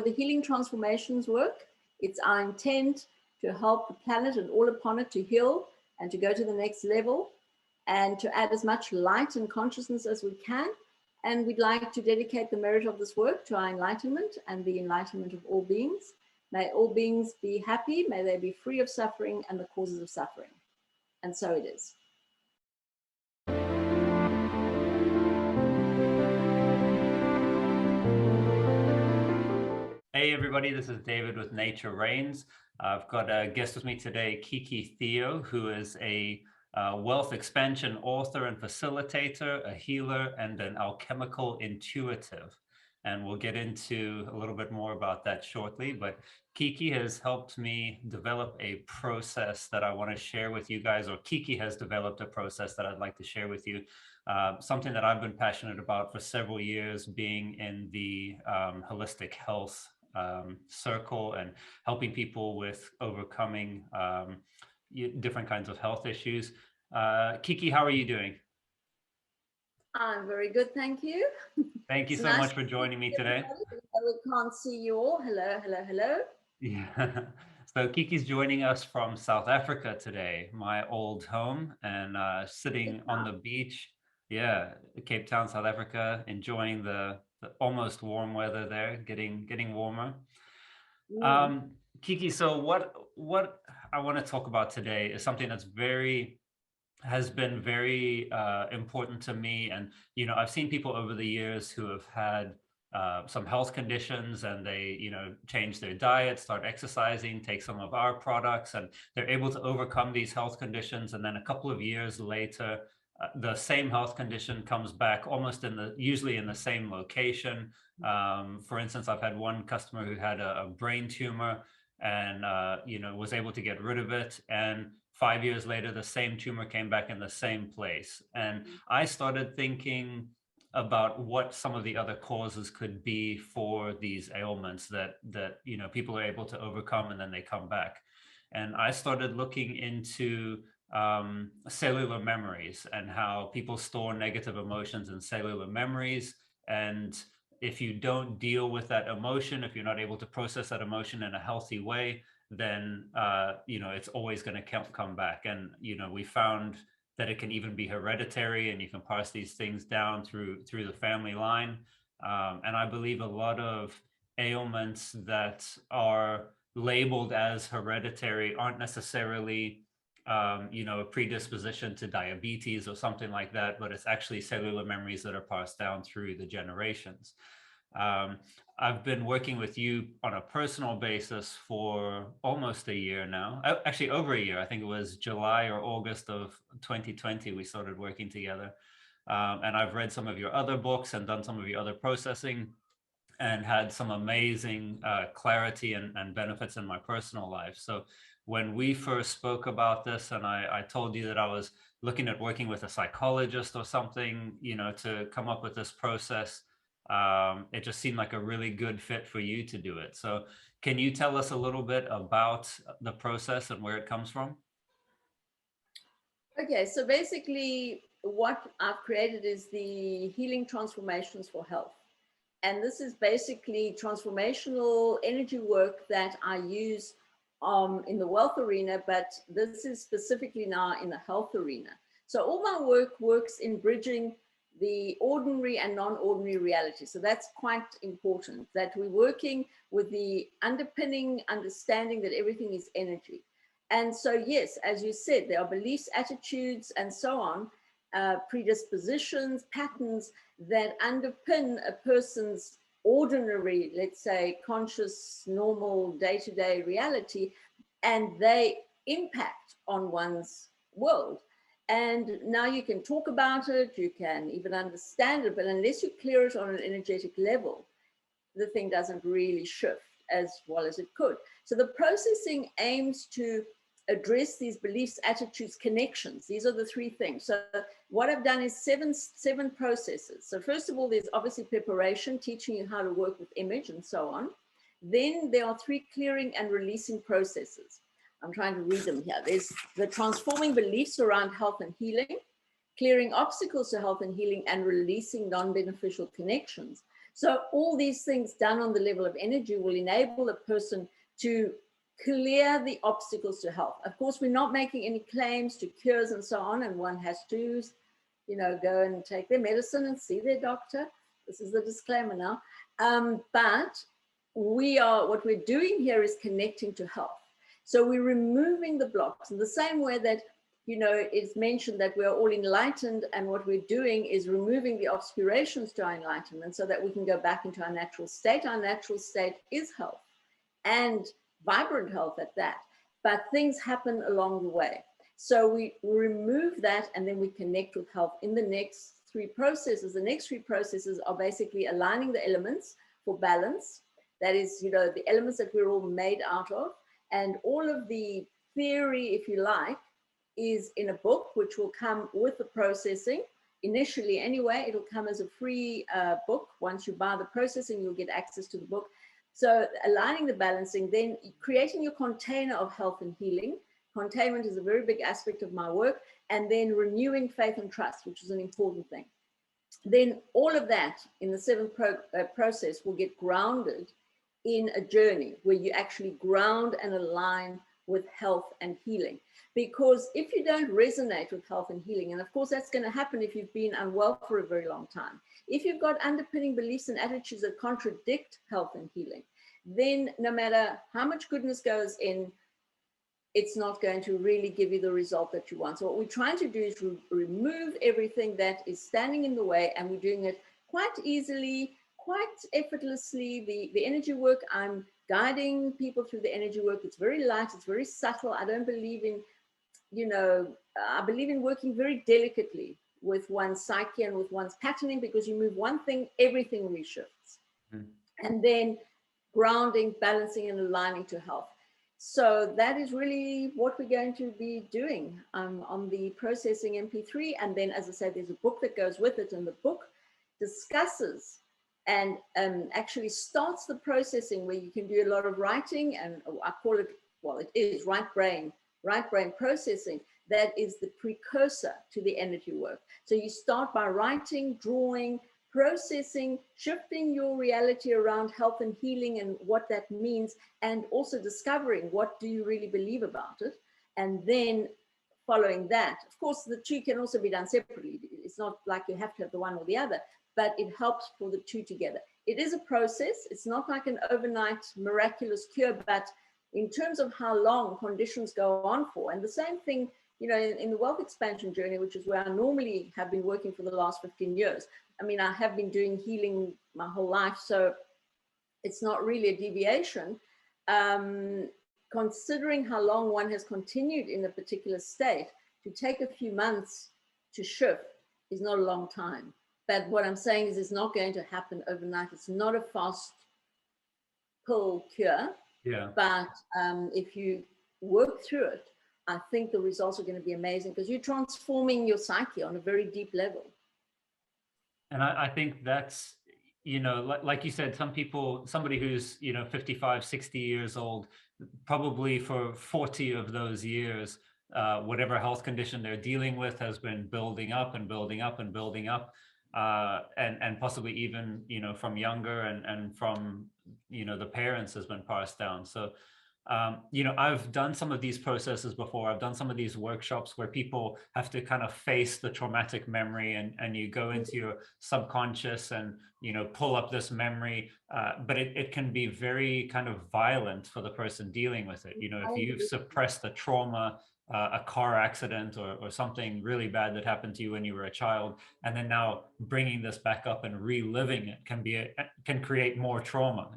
the healing transformations work, it's our intent to help the planet and all upon it to heal and to go to the next level and to add as much light and consciousness as we can. And we'd like to dedicate the merit of this work to our enlightenment and the enlightenment of all beings. May all beings be happy, may they be free of suffering and the causes of suffering. And so it is. Hey everybody, this is David with Nature Reigns. I've got a guest with me today, Kiki Theo, who is a wealth expansion author and facilitator, a healer, and an alchemical intuitive. And we'll get into a little bit more about that shortly. But Kiki has helped me develop a process that I want to share with you guys, or Kiki has developed a process that I'd like to share with you. Something that I've been passionate about for several years, being in the holistic health circle and helping people with overcoming different kinds of health issues. Kiki, how are you doing? I'm very good, thank you. Thank you so much for joining me today. We can't see you all. Hello, hello, hello. Yeah. So Kiki's joining us from South Africa today, my old home, and sitting on the beach. Yeah, Cape Town, South Africa, enjoying the almost warm weather there, getting warmer. Kiki, so what I want to talk about today is something that's has been very important to me. And, you know, I've seen people over the years who have had some health conditions, and they, you know, change their diet, start exercising, take some of our products, and they're able to overcome these health conditions. And then a couple of years later, the same health condition comes back, almost usually in the same location. For instance, I've had one customer who had a brain tumor and, you know, was able to get rid of it. And 5 years later, the same tumor came back in the same place. And I started thinking about what some of the other causes could be for these ailments that you know, people are able to overcome and then they come back. And I started looking into cellular memories and how people store negative emotions in cellular memories. And if you don't deal with that emotion, if you're not able to process that emotion in a healthy way, then you know, it's always going to come back. And you know, we found that it can even be hereditary, and you can pass these things down through the family line. And I believe a lot of ailments that are labeled as hereditary aren't necessarily you know, a predisposition to diabetes or something like that, but it's actually cellular memories that are passed down through the generations. I've been working with you on a personal basis for almost a year now, actually over a year. I think it was July or August of 2020 we started working together. And I've read some of your other books and done some of your other processing and had some amazing clarity and benefits in my personal life. So when we first spoke about this, and I told you that I was looking at working with a psychologist or something, you know, to come up with this process, it just seemed like a really good fit for you to do it. So can you tell us a little bit about the process and where it comes from? Okay, so basically what I've created is the Healing Transformations for Health. And this is basically transformational energy work that I use in the wealth arena, but this is specifically now in the health arena. So all my work works in bridging the ordinary and non-ordinary reality. So that's quite important, that we're working with the underpinning understanding that everything is energy. And so, yes, as you said, there are beliefs, attitudes, and so on, predispositions, patterns that underpin a person's ordinary, let's say, conscious, normal, day-to-day reality, and they impact on one's world. And now you can talk about it, you can even understand it, but unless you clear it on an energetic level, the thing doesn't really shift as well as it could. So the processing aims to address these beliefs, attitudes, connections. These are the three things. So what I've done is seven processes. So first of all, there's obviously preparation, teaching you how to work with image and so on. Then there are 3 clearing and releasing processes. I'm trying to read them here. There's the transforming beliefs around health and healing, clearing obstacles to health and healing, and releasing non-beneficial connections. So all these things done on the level of energy will enable a person to clear the obstacles to health. Of course, we're not making any claims to cures and so on, and one has to, go and take their medicine and see their doctor. This is the disclaimer now. But what we're doing here is connecting to health. So we're removing the blocks in the same way that, it's mentioned that we're all enlightened, and what we're doing is removing the obscurations to our enlightenment so that we can go back into our natural state. Our natural state is health, and vibrant health at that. But things happen along the way. So we remove that, and then we connect with health in the next three processes. The next three processes are basically aligning the elements for balance. That is, the elements that we're all made out of. And all of the theory, if you like, is in a book, which will come with the processing. Initially, anyway, it'll come as a free book. Once you buy the processing, you'll get access to the book. So aligning the balancing, then creating your container of health and healing. Containment is a very big aspect of my work. And then renewing faith and trust, which is an important thing. Then all of that in the seventh process will get grounded in a journey where you actually ground and align with health and healing. Because if you don't resonate with health and healing, and of course that's going to happen if you've been unwell for a very long time, if you've got underpinning beliefs and attitudes that contradict health and healing, then no matter how much goodness goes in, it's not going to really give you the result that you want. So what we're trying to do is remove everything that is standing in the way, and we're doing it quite easily, quite effortlessly. The energy work, I'm guiding people through the energy work. It's very light, it's very subtle. I don't believe in, I believe in working very delicately with one's psyche and with one's patterning, because you move one thing, everything reshifts. And then grounding, balancing, and aligning to health. So that is really what we're going to be doing on the processing MP3. And then, as I said, there's a book that goes with it, and the book discusses and actually starts the processing where you can do a lot of writing, and I call it, well, it is right brain processing. That is the precursor to the energy work. So you start by writing, drawing, processing, shifting your reality around health and healing and what that means, and also discovering what do you really believe about it. And then following that, of course, the two can also be done separately. It's not like you have to have the one or the other, but it helps for the two together. It is a process. It's not like an overnight miraculous cure, but in terms of how long conditions go on for, and the same thing, in the wealth expansion journey, which is where I normally have been working for the last 15 years. I mean, I have been doing healing my whole life, so it's not really a deviation. Considering how long one has continued in a particular state, to take a few months to shift is not a long time. But what I'm saying is it's not going to happen overnight. It's not a fast pill cure. Yeah. But if you work through it, I think the results are going to be amazing, because you're transforming your psyche on a very deep level. And I think that's, like you said, somebody who's, 55, 60 years old, probably for 40 of those years, whatever health condition they're dealing with has been building up and building up and building up. And possibly even, from younger and from, the parents has been passed down. So, I've done some of these processes before. I've done some of these workshops where people have to kind of face the traumatic memory, and you go into your subconscious and, pull up this memory. But it can be very kind of violent for the person dealing with it. If you've suppressed the trauma, a car accident or something really bad that happened to you when you were a child, and then now bringing this back up and reliving it can create more trauma,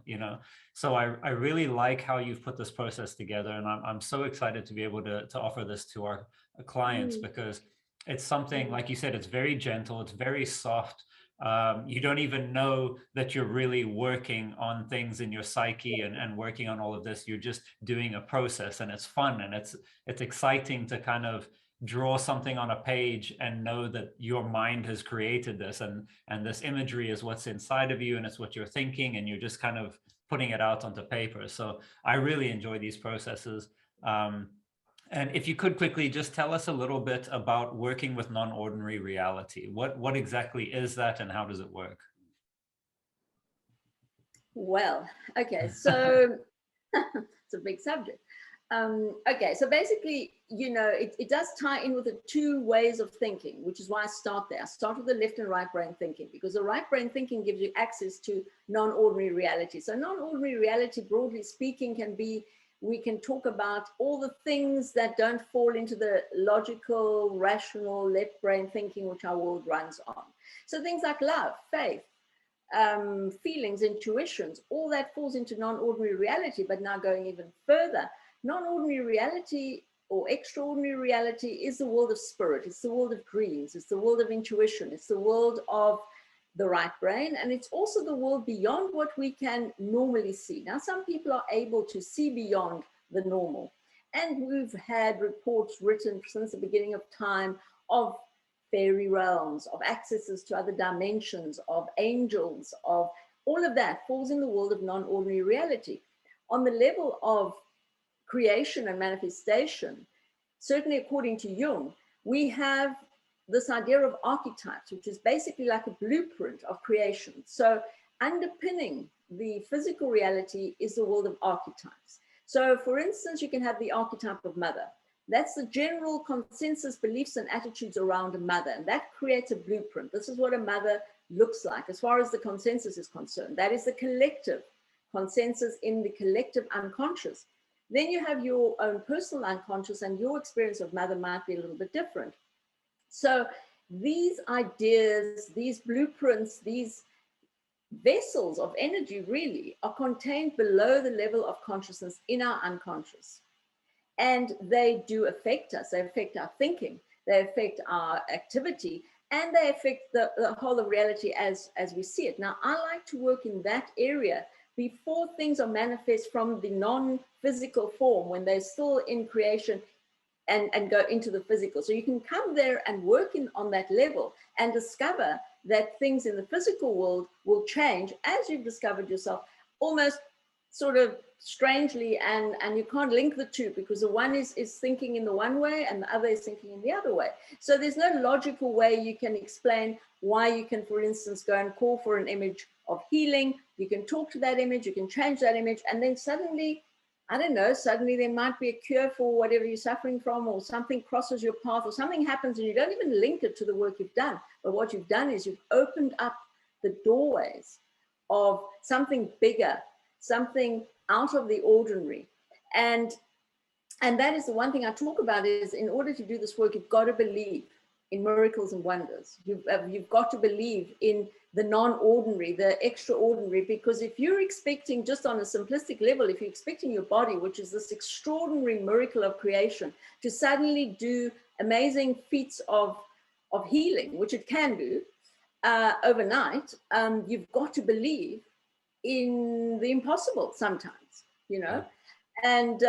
So I really like how you've put this process together, and I'm so excited to be able to offer this to our clients, because it's something, like you said, it's very gentle, it's very soft. You don't even know that you're really working on things in your psyche and working on all of this. You're just doing a process, and it's fun, and it's exciting to kind of draw something on a page and know that your mind has created this, and this imagery is what's inside of you, and it's what you're thinking, and you're just kind of putting it out onto paper. So I really enjoy these processes. And if you could quickly just tell us a little bit about working with non-ordinary reality. What exactly is that, and how does it work? Well, okay, so it's a big subject. Okay, so basically, it does tie in with the two ways of thinking, which is why I start there. I start with the left and right brain thinking, because the right brain thinking gives you access to non-ordinary reality. So non-ordinary reality, broadly speaking, can be, we can talk about all the things that don't fall into the logical, rational, left brain thinking, which our world runs on. So things like love, faith, feelings, intuitions, all that falls into non-ordinary reality. But now going even further, non-ordinary reality or extraordinary reality is the world of spirit. It's the world of dreams. It's the world of intuition. It's the world of the right brain. And it's also the world beyond what we can normally see. Now, some people are able to see beyond the normal. And we've had reports written since the beginning of time of fairy realms, of accesses to other dimensions, of angels, of all of that falls in the world of non-ordinary reality. On the level of creation and manifestation, certainly according to Jung, we have this idea of archetypes, which is basically like a blueprint of creation. So underpinning the physical reality is the world of archetypes. So for instance, you can have the archetype of mother. That's the general consensus beliefs and attitudes around a mother, and that creates a blueprint. This is what a mother looks like as far as the consensus is concerned. That is the collective consensus in the collective unconscious. Then you have your own personal unconscious, and your experience of mother might be a little bit different. So these ideas, these blueprints, these vessels of energy really are contained below the level of consciousness in our unconscious. And they do affect us. They affect our thinking, they affect our activity, and they affect the whole of reality as we see it. Now, I like to work in that area before things are manifest from the non-physical form, when they're still in creation and go into the physical. So you can come there and work on that level and discover that things in the physical world will change as you've discovered yourself, almost sort of strangely, and you can't link the two, because the one is thinking in the one way and the other is thinking in the other way. So there's no logical way you can explain why you can, for instance, go and call for an image of healing. You can talk to that image, you can change that image, and then suddenly, I don't know, suddenly there might be a cure for whatever you're suffering from, or something crosses your path, or something happens and you don't even link it to the work you've done. But what you've done is you've opened up the doorways of something bigger, something out of the ordinary. And that is the one thing I talk about, is in order to do this work, you've got to believe in miracles and wonders. You've got to believe in the non-ordinary, the extraordinary, because if you're expecting, just on a simplistic level, if you're expecting your body, which is this extraordinary miracle of creation, to suddenly do amazing feats of healing, which it can do overnight, you've got to believe in the impossible sometimes, And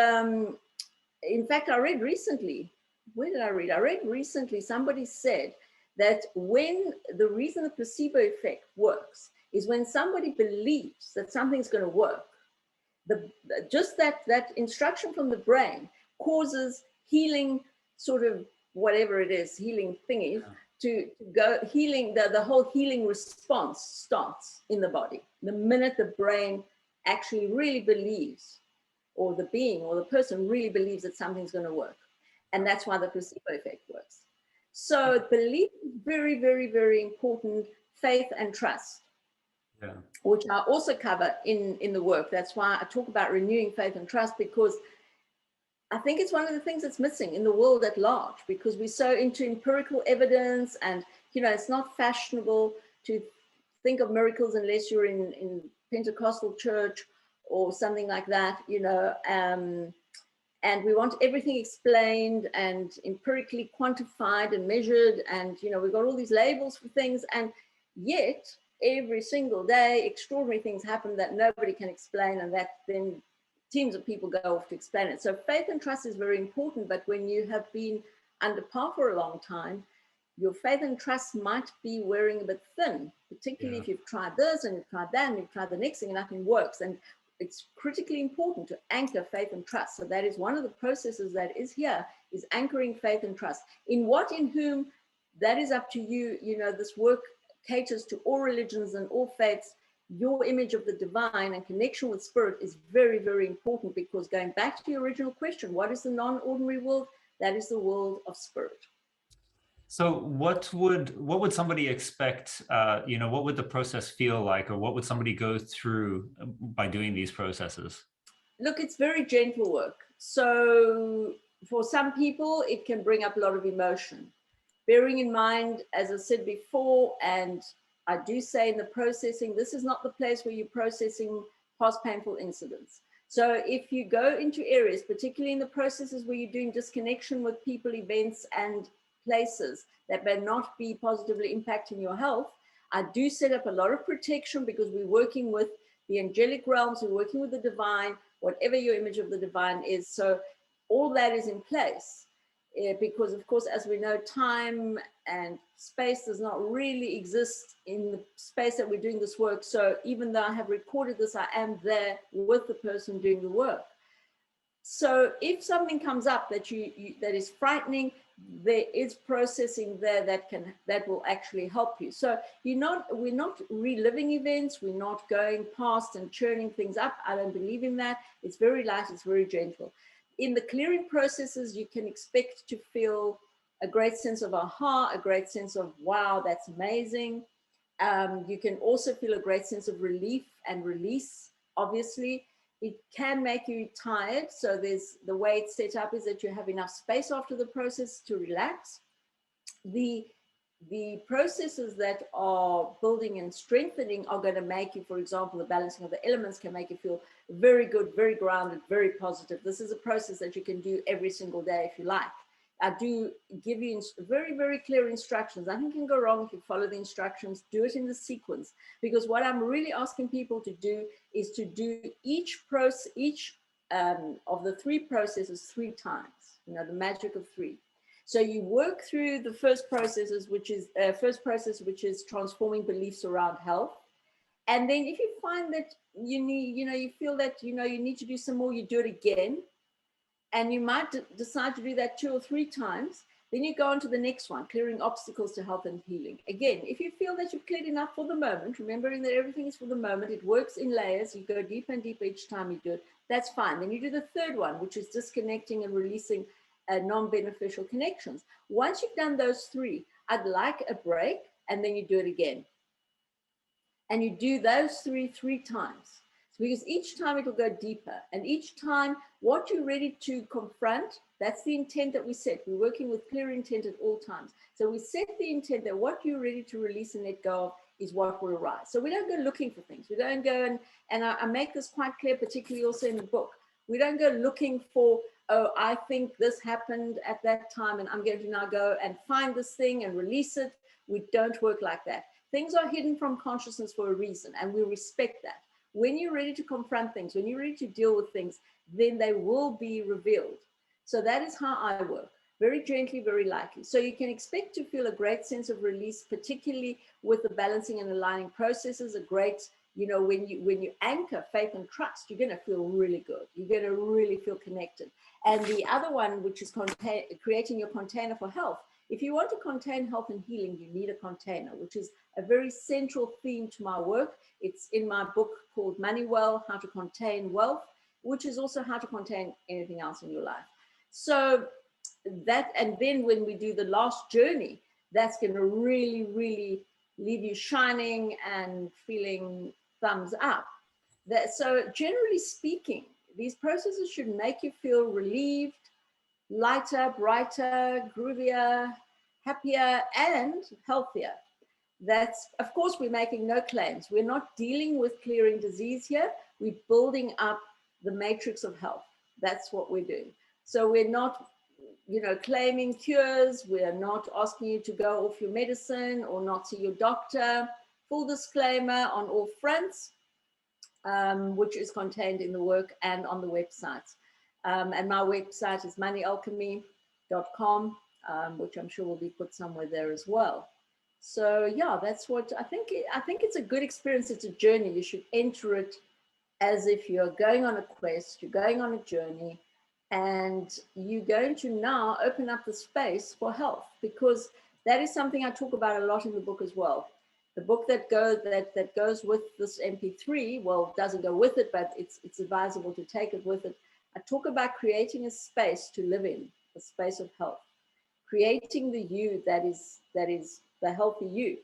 in fact, I read recently, where did I read? I read recently somebody said that when the reason the placebo effect works is when somebody believes that something's going to work, just that instruction from the brain causes healing, sort of whatever it is, healing thingy, to go healing, the whole healing response starts in the body. The minute the brain actually really believes, or the being or the person really believes that something's going to work. And that's why the placebo effect works. So belief is very, very, very important. Faith and trust, which I also cover in the work. That's why I talk about renewing faith and trust, because I think it's one of the things that's missing in the world at large, because we're so into empirical evidence, and it's not fashionable to think of miracles unless you're in Pentecostal church or something like that, and we want everything explained and empirically quantified and measured, and we've got all these labels for things, and yet every single day extraordinary things happen that nobody can explain, and that then teams of people go off to explain it. So faith and trust is very important, but when you have been under par for a long time, your faith and trust might be wearing a bit thin, particularly if you've tried this and you've tried that and you've tried the next thing and nothing works. And it's critically important to anchor faith and trust. So that is one of the processes that is here, is anchoring faith and trust. In what, in whom, that is up to you. This work caters to all religions and all faiths. your image of the divine and connection with spirit is very, very important, because going back to your original question, what is the non-ordinary world? That is the world of spirit. So what would somebody expect? What would the process feel like, or what would somebody go through by doing these processes? Look, it's very gentle work. So for some people, it can bring up a lot of emotion. Bearing in mind, as I said before, and I do say in the processing, this is not the place where you're processing past painful incidents. So if you go into areas, particularly in the processes where you're doing disconnection with people, events, and places that may not be positively impacting your health, I do set up a lot of protection, because we're working with the angelic realms, we're working with the divine, whatever your image of the divine is. So all that is in place. Because of course, as we know, time and space does not really exist in the space that we're doing this work. So even though I have recorded this, I am there with the person doing the work. So if something comes up that that is frightening, there is processing there that will actually help you. So we're not reliving events, we're not going past and churning things up. I don't believe in that. It's very light, it's very gentle. In the clearing processes, you can expect to feel a great sense of aha, a great sense of wow, that's amazing. You can also feel a great sense of relief and release. Obviously, it can make you tired. So the way it's set up is that you have enough space after the process to relax. The processes that are building and strengthening are going to make you, for example, the balancing of the elements can make you feel very good, very grounded, very positive. This is a process that you can do every single day if you like. I do give you very, very clear instructions. Nothing can go wrong if you follow the instructions. Do it in the sequence, because what I'm really asking people to do is to do each of the three processes 3 times. The magic of 3. So you work through the first process, which is transforming beliefs around health. And then if you find that you feel that you need to do some more, you do it again. And you might decide to do that 2 or 3 times. Then you go on to the next one, clearing obstacles to health and healing. Again, if you feel that you've cleared enough for the moment, remembering that everything is for the moment, it works in layers. You go deeper and deeper each time you do it. That's fine. Then you do the third one, which is disconnecting and releasing non-beneficial connections. Once you've done those 3, I'd like a break, and then you do it again. And you do those 3 times. Because each time it will go deeper, and each time what you're ready to confront, that's the intent that we set. We're working with clear intent at all times. So we set the intent that what you're ready to release and let go of is what will arise. So we don't go looking for things. We don't go and I make this quite clear, particularly also in the book. We don't go looking for, oh, I think this happened at that time, and I'm going to now go and find this thing and release it. We don't work like that. Things are hidden from consciousness for a reason, and we respect that. When you're ready to confront things, when you're ready to deal with things, then they will be revealed. So that is how I work, very gently, very lightly. So you can expect to feel a great sense of release, particularly with the balancing and aligning processes. A great, when you anchor faith and trust, you're going to feel really good. You're going to really feel connected. And the other one, which is creating your container for health. If you want to contain health and healing, you need a container, which is a very central theme to my work. It's in my book called Money Well, How to Contain Wealth, which is also how to contain anything else in your life. So that, and then when we do the last journey, that's going to really, really leave you shining and feeling thumbs up. So generally speaking, these processes should make you feel relieved, lighter, brighter, groovier, happier, and healthier. That's, of course, we're making no claims. We're not dealing with clearing disease here. We're building up the matrix of health. That's what we're doing. So we're not, claiming cures. We're not asking you to go off your medicine or not see your doctor. Full disclaimer on all fronts, which is contained in the work and on the website. And my website is moneyalchemy.com, which I'm sure will be put somewhere there as well. So yeah, that's what I think. I think it's a good experience. It's a journey. You should enter it as if you're going on a quest, you're going on a journey, and you're going to now open up the space for health, because that is something I talk about a lot in the book as well. The book that goes with this MP3, well, doesn't go with it, but it's advisable to take it with it. I talk about creating a space to live in, a space of health, creating the you that is the healthy you.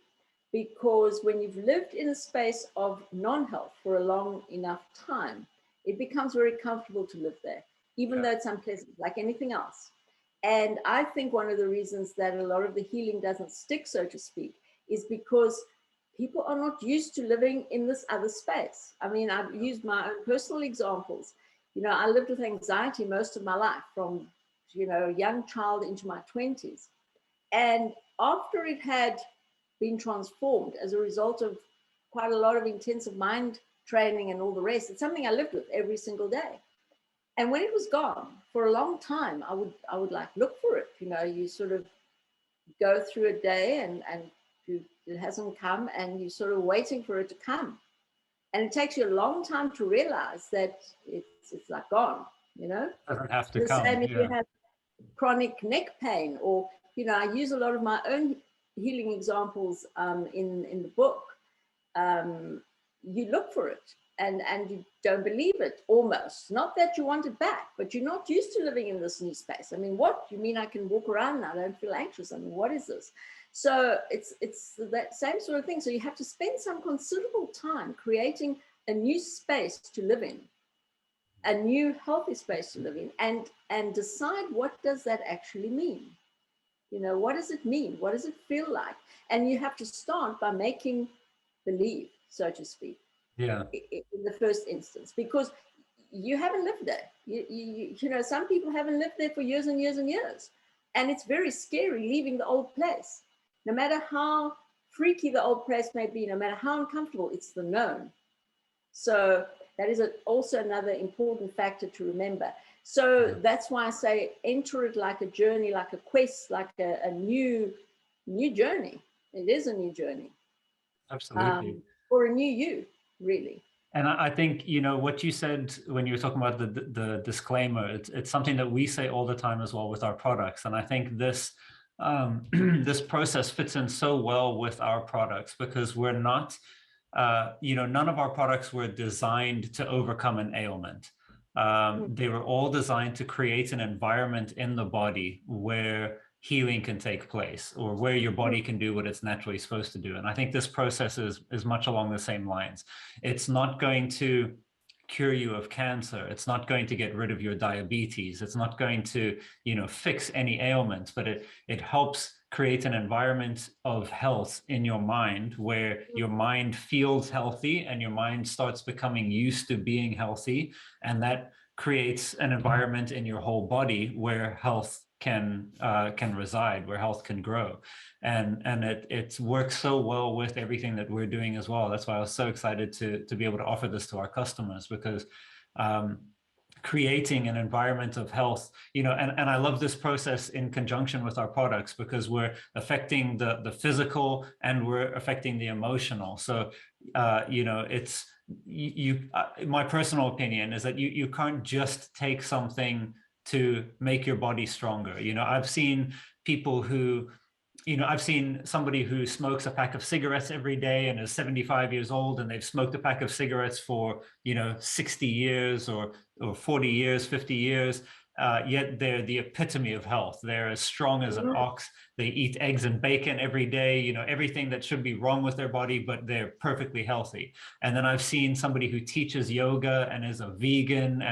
Because when you've lived in a space of non-health for a long enough time, it becomes very comfortable to live there, even though it's unpleasant, like anything else. And I think one of the reasons that a lot of the healing doesn't stick, so to speak, is because people are not used to living in this other space. I mean, I've used my own personal examples. You know, I lived with anxiety most of my life, from, you know, young child into my 20s. And after it had been transformed as a result of quite a lot of intensive mind training and all the rest, it's something I lived with every single day. And when it was gone for a long time, I would like look for it. You know, you sort of go through a day and it hasn't come, and you're sort of waiting for it to come. And it takes you a long time to realize that it's like gone, you know? Doesn't have to The come. same if you have chronic neck pain, or, you know, I use a lot of my own healing examples in the book. You look for it and you don't believe it, almost. Not that you want it back, but you're not used to living in this new space. I mean, what? You mean I can walk around now? I don't feel anxious. I mean, what is this? So it's that same sort of thing. So you have to spend some considerable time creating a new space to live in, a new healthy space to live in, and decide, what does that actually mean? You know, what does it mean? What does it feel like? And you have to start by making believe, so to speak, in the first instance, because you haven't lived there. You know, some people haven't lived there for years and years and years. And it's very scary leaving the old place. No matter how freaky the old place may be, no matter how uncomfortable, it's the known. So that is also another important factor to remember. So that's why I say enter it like a journey, like a quest, like a new journey. It is a new journey. Absolutely. Or a new you, really. And I think, you know, what you said when you were talking about the disclaimer, it's something that we say all the time as well with our products. And I think this this process fits in so well with our products, because we're not, you know, none of our products were designed to overcome an ailment. They were all designed to create an environment in the body where healing can take place, or where your body can do what it's naturally supposed to do. And I think this process is much along the same lines. It's not going to cure you of cancer. It's not going to get rid of your diabetes. It's not going to, you know, fix any ailments, but it helps create an environment of health in your mind, where your mind feels healthy and your mind starts becoming used to being healthy. And that creates an environment in your whole body where health can reside, where health can grow. And it works so well with everything that we're doing as well. That's why I was so excited to be able to offer this to our customers, because creating an environment of health, you know, and I love this process in conjunction with our products, because we're affecting the physical and we're affecting the emotional. So you know, it's my personal opinion is that you can't just take something to make your body stronger. You know, I've seen people who, you know, I've seen somebody who smokes a pack of cigarettes every day and is 75 years old, and they've smoked a pack of cigarettes for, you know, 60 years or 40 years, 50 years. Yet they're the epitome of health. They're as strong as an ox. They eat eggs and bacon every day, you know, everything that should be wrong with their body, but they're perfectly healthy. And then I've seen somebody who teaches yoga and is a vegan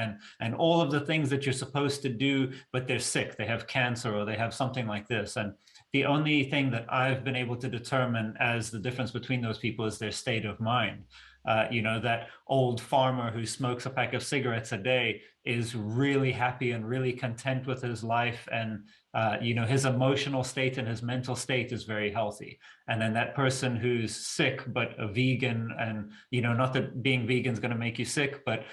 and all of the things that you're supposed to do, but they're sick. They have cancer or they have something like this. And the only thing that I've been able to determine as the difference between those people is their state of mind. You know, that old farmer who smokes a pack of cigarettes a day is really happy and really content with his life. And, you know, his emotional state and his mental state is very healthy. And then that person who's sick, but a vegan, and, you know, not that being vegan is going to make you sick, but,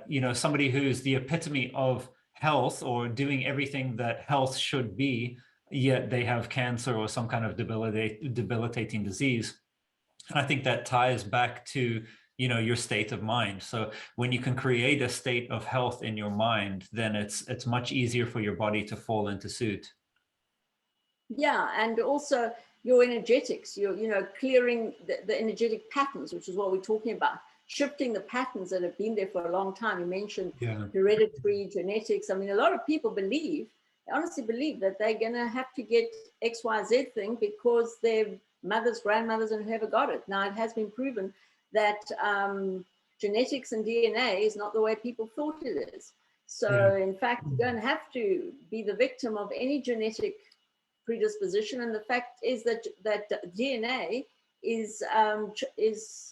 you know, somebody who's the epitome of health or doing everything that health should be, yet they have cancer or some kind of debilitating disease. I think that ties back to, you know, your state of mind. So when you can create a state of health in your mind, then it's much easier for your body to fall into suit. Yeah, and also your energetics, clearing the energetic patterns, which is what we're talking about, shifting the patterns that have been there for a long time. You mentioned hereditary genetics. I mean, a lot of people honestly believe that they're going to have to get XYZ thing because their mothers, grandmothers, and whoever got it. Now, it has been proven that genetics and DNA is not the way people thought it is. So, in fact, you don't have to be the victim of any genetic predisposition. And the fact is that DNA is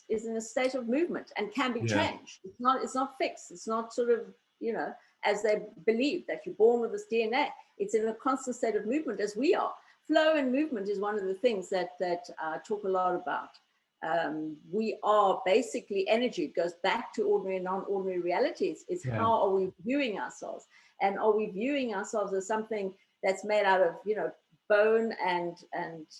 in a state of movement and can be changed. It's not fixed. It's not sort of, as they believe that you're born with this DNA. It's in a constant state of movement, as we are. Flow and movement is one of the things that I talk a lot about. We are basically energy. It goes back to ordinary and non-ordinary realities. It's how are we viewing ourselves? And are we viewing ourselves as something that's made out of, bone and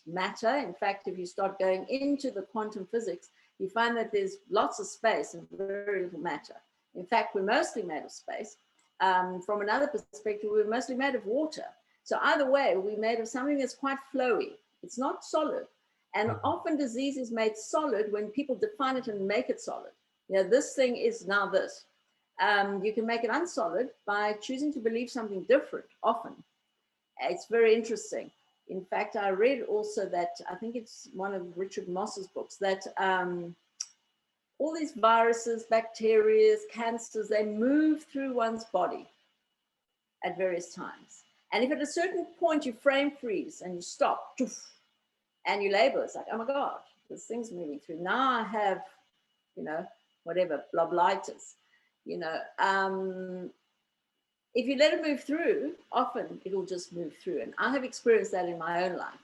matter? In fact, if you start going into the quantum physics, you find that there's lots of space and very little matter. In fact, we're mostly made of space. From another perspective, we're mostly made of water. So either way, we're made of something that's quite flowy. It's not solid. And often disease is made solid when people define it and make it solid. This thing is now this. You can make it unsolid by choosing to believe something different, often. It's very interesting. In fact, I read also that, I think it's one of Richard Moss's books, that all these viruses, bacteria, cancers, they move through one's body at various times. And if at a certain point you frame freeze and you stop, and you label, it's like, oh my God, this thing's moving through. Now I have, whatever, bloblitis, if you let it move through, often it'll just move through. And I have experienced that in my own life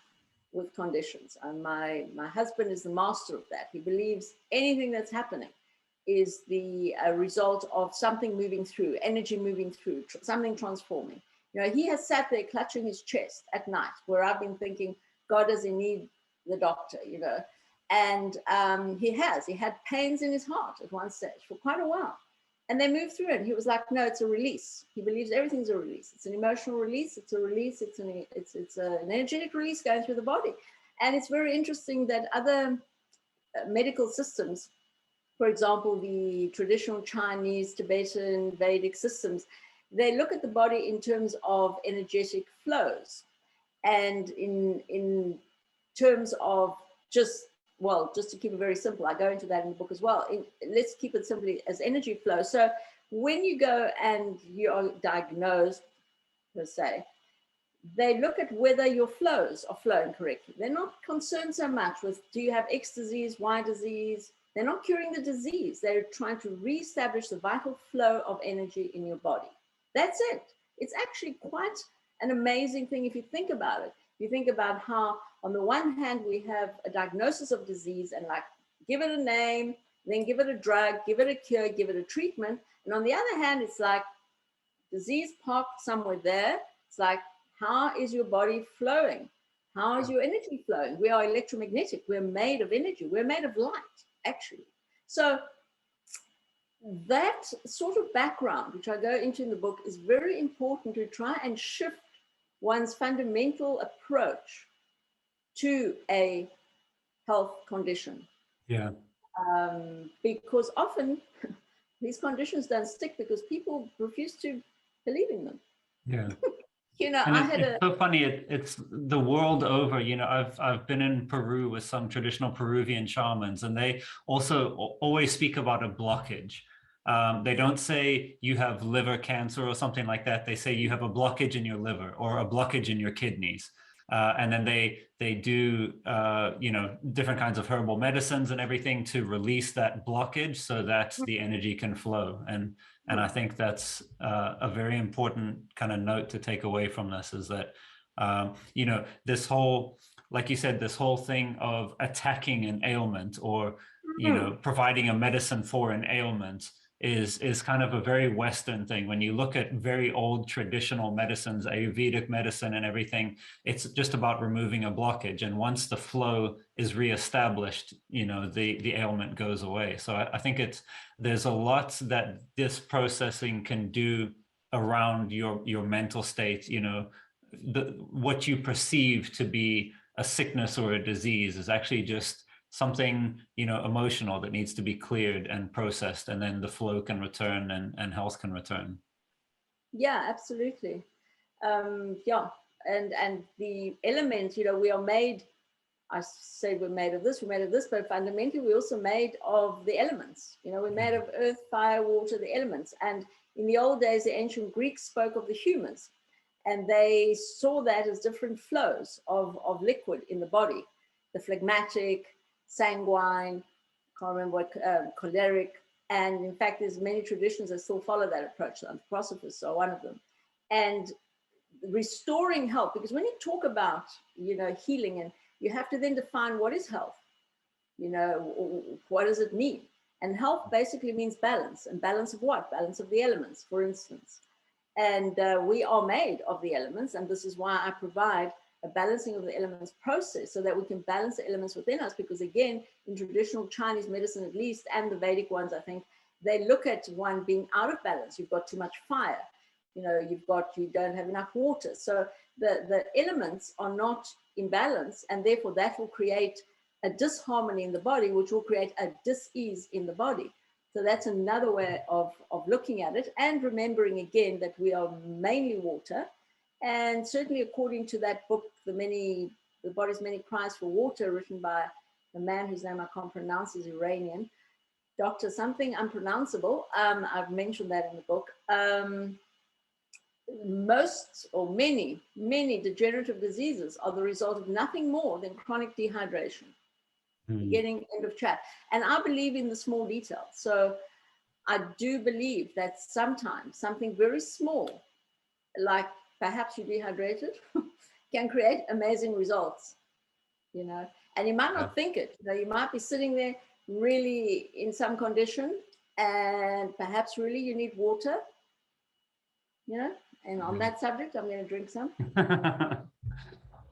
with conditions. And my husband is the master of that. He believes anything that's happening is the result of something moving through, energy moving through, something transforming. He has sat there clutching his chest at night where I've been thinking, God, does he need the doctor, And he had pains in his heart at one stage for quite a while. And they moved through it. And he was like, no, it's a release. He believes everything's a release. It's an emotional release. It's a release. It's an energetic release going through the body. And it's very interesting that other medical systems, for example, the traditional Chinese, Tibetan, Vedic systems, they look at the body in terms of energetic flows. And in terms of just to keep it very simple, I go into that in the book as well. Let's keep it simply as energy flow. So when you go and you are diagnosed, per se, they look at whether your flows are flowing correctly. They're not concerned so much with, do you have X disease, Y disease? They're not curing the disease. They're trying to reestablish the vital flow of energy in your body. That's it. It's actually quite an amazing thing if you think about it. You think about how, on the one hand, we have a diagnosis of disease and give it a name, then give it a drug, give it a cure, give it a treatment. And on the other hand, it's like disease parked somewhere there. It's like, how is your body flowing? How is your energy flowing? We are electromagnetic. We're made of energy. We're made of light, actually. So that sort of background, which I go into in the book, is very important to try and shift one's fundamental approach to a health condition. Yeah. Because often these conditions don't stick because people refuse to believe in them. Yeah. And it's so funny. It's the world over. I've been in Peru with some traditional Peruvian shamans, and they also always speak about a blockage. They don't say you have liver cancer or something like that. They say you have a blockage in your liver or a blockage in your kidneys. And then they do different kinds of herbal medicines and everything to release that blockage so that the energy can flow. And I think that's a very important kind of note to take away from this, is that this whole, like you said, this whole thing of attacking an ailment or providing a medicine for an ailment is kind of a very Western thing. When you look at very old traditional medicines, Ayurvedic medicine and everything, it's just about removing a blockage. And once the flow is reestablished, the ailment goes away. So I think there's a lot that this processing can do around your mental state, what you perceive to be a sickness or a disease. It's actually just something, you know, emotional that needs to be cleared and processed, and then the flow can return and health can return. Yeah, absolutely. Yeah, and the elements, you know, we are made. I say we're made of this, we're made of this, but fundamentally we're also made of the elements. You know, we're made of earth, fire, water, the elements. And in the old days, the ancient Greeks spoke of the humors, and they saw that as different flows of liquid in the body: the phlegmatic, sanguine, can't remember what, choleric. And in fact, there's many traditions that still follow that approach. The anthroposophists are one of them. And restoring health, because when you talk about, you know, healing, and you have to then define what is health, you know, what does it mean? And health basically means balance. And balance of what? Balance of the elements, for instance. And we are made of the elements, and this is why I provide a balancing of the elements process, so that we can balance the elements within us. Because again, in traditional Chinese medicine at least, and the Vedic ones, I think, they look at one being out of balance. You've got too much fire, you know, you don't have enough water. So the elements are not in balance, and therefore that will create a disharmony in the body, which will create a dis-ease in the body. So that's another way of looking at it, and remembering again that we are mainly water. And certainly according to that book, The Body's Many Cries for Water, written by a man whose name I can't pronounce, is Iranian, Dr. something unpronounceable. I've mentioned that in the book. Most or many degenerative diseases are the result of nothing more than chronic dehydration. Beginning, end of chat. And I believe in the small details. So I do believe that sometimes something very small, like perhaps you're dehydrated, can create amazing results, you know. And you might not think it. You know, you might be sitting there really in some condition, and perhaps really you need water, you know. And on that subject, I'm going to drink some.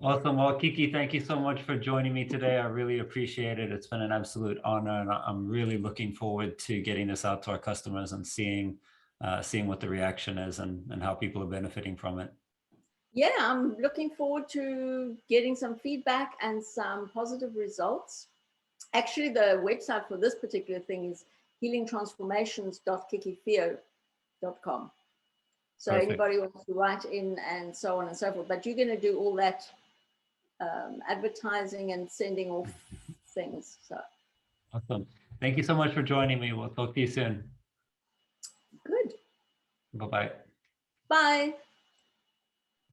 Awesome. Well, Kiki, thank you so much for joining me today. I really appreciate it. It's been an absolute honor, and I'm really looking forward to getting this out to our customers and seeing what the reaction is and how people are benefiting from it. Yeah, I'm looking forward to getting some feedback and some positive results. Actually, the website for this particular thing is healingtransformations.kikitheo.com. So Perfect. anybody wants to write in and so on and so forth. But you're going to do all that advertising and sending off things. So awesome. Thank you so much for joining me. We'll talk to you soon. good. Bye-bye. Bye.